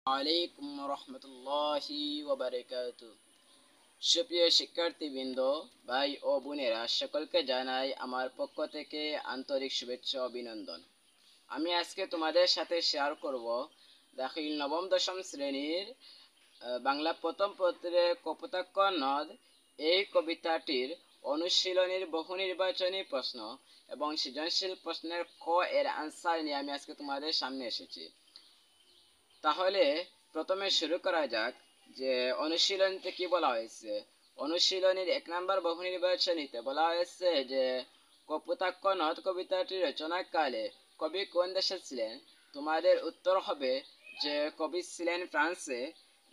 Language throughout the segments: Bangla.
আলাইকুম রহমতুল্লাহি ওয়াবারাকাতু। সুপ্রিয় শিক্ষার্থীবৃন্দ, ভাই ও বোনেরা, সকলকে জানাই আমার পক্ষ থেকে আন্তরিক শুভেচ্ছা ও অভিনন্দন। আমি আজকে তোমাদের সাথে শেয়ার করব দাখিল নবম দশম শ্রেণীর বাংলা প্রথম পত্রে কপোতাক্ষ নদ এই কবিতাটির অনুশীলনীর বহু নির্বাচনী প্রশ্ন এবং সৃজনশীল প্রশ্নের ক এর আনসার নিয়ে আমি আজকে তোমাদের সামনে এসেছি। তাহলে প্রথমে শুরু করা যাক যে অনুশীলনীতে কি বলা হয়েছে। অনুশীলনীর 1 নম্বর বহু নির্বাচনীতে বলা হয়েছে যে কপোতাক্ষ নদ কবিতাটি রচনাকালে কবি কোন দেশে ছিলেন। তোমাদের উত্তর হবে যে কবি ছিলেন ফ্রান্সে।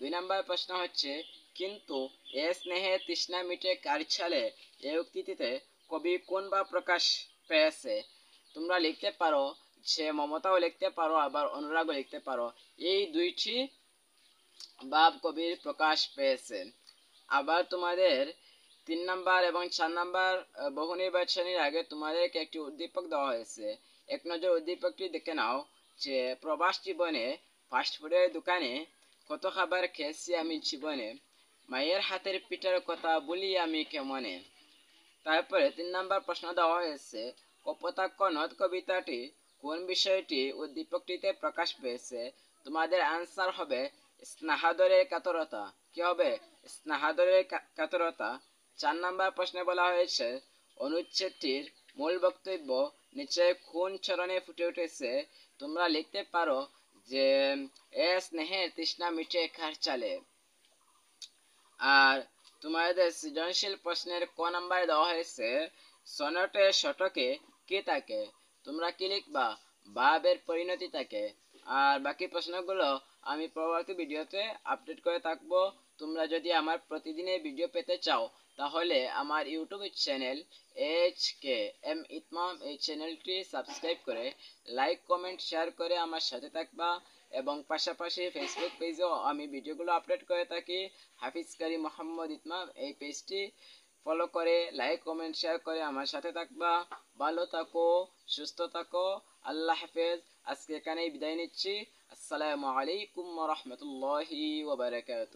2 নম্বর প্রশ্ন হচ্ছে কিন্তু এ স্নেহে তৃষ্ণা মিটে কার ছালে, এই উক্তিটিতে কবি কোন ভাব প্রকাশ পেয়েছে। তোমরা লিখতে পারো সে মমতাও লিখতে পারো, আবার অনুরাগও লিখতে পারো। এই দুইটি ভাব কবির প্রকাশ পেয়েছে। আবার তোমাদের 3 নাম্বার এবং 4 নাম্বার বহু নির্বাচনের আগে তোমাদেরকে একটি উদ্দীপক দেওয়া হয়েছে। এক নজর উদ্দীপকটি দেখে নাও যে প্রবাস জীবনে ফাস্টফুডের দোকানে কত খাবার খেয়েছি আমি জীবনে, মায়ের হাতের পিঠার কথা বলি আমি কেমনে। তারপরে 3 নাম্বার প্রশ্ন দেওয়া হয়েছে কপোতাক্ষ নদ কবিতাটি কোন বিষয়টি উদ্দীপকটিতে প্রকাশ পেয়েছে। তোমাদের আনসার হবে স্নেহাদরের কাতরতা। কি হবে? স্নেহাদরের কাতরতা। 4 নাম্বার প্রশ্নে বলা হয়েছে অনুচ্ছেদটির মূল বক্তব্য নিচে কোন চরণে ফুটে উঠেছে। তোমরা লিখতে পারো যে এ স্নেহের তৃষ্ণা মিটে কার চালে। আর তোমাদের সৃজনশীল প্রশ্নের ক নাম্বারে দেওয়া হয়েছে সনেটে শতকে কি থাকে। তোমরা কি লিখবা? ভাবের পরিণতি থাকে। আর বাকি প্রশ্নগুলো আমি পরবর্তী ভিডিওতে আপডেট করে থাকবো। তোমরা যদি আমার প্রতিদিনের ভিডিও পেতে চাও তাহলে আমার ইউটিউব চ্যানেল HKM ইতমাম এই চ্যানেলটি সাবস্ক্রাইব করে লাইক কমেন্ট শেয়ার করে আমার সাথে থাকবা এবং পাশাপাশি ফেসবুক পেজেও আমি ভিডিওগুলো আপলোড করে থাকি। হাফিজ কারি মোহাম্মদ ইতমাম এই পেজটি ফলো করে লাইক কমেন্ট শেয়ার করে আমার সাথে থাকবা। ভালো থাকো, সুস্থ থাকো। আল্লাহ হাফেজ। আজকে এখানেই বিদায় নিচ্ছি। আসসালামু আলাইকুম ওয়া রাহমাতুল্লাহি ওয়া বারাকাতুহু।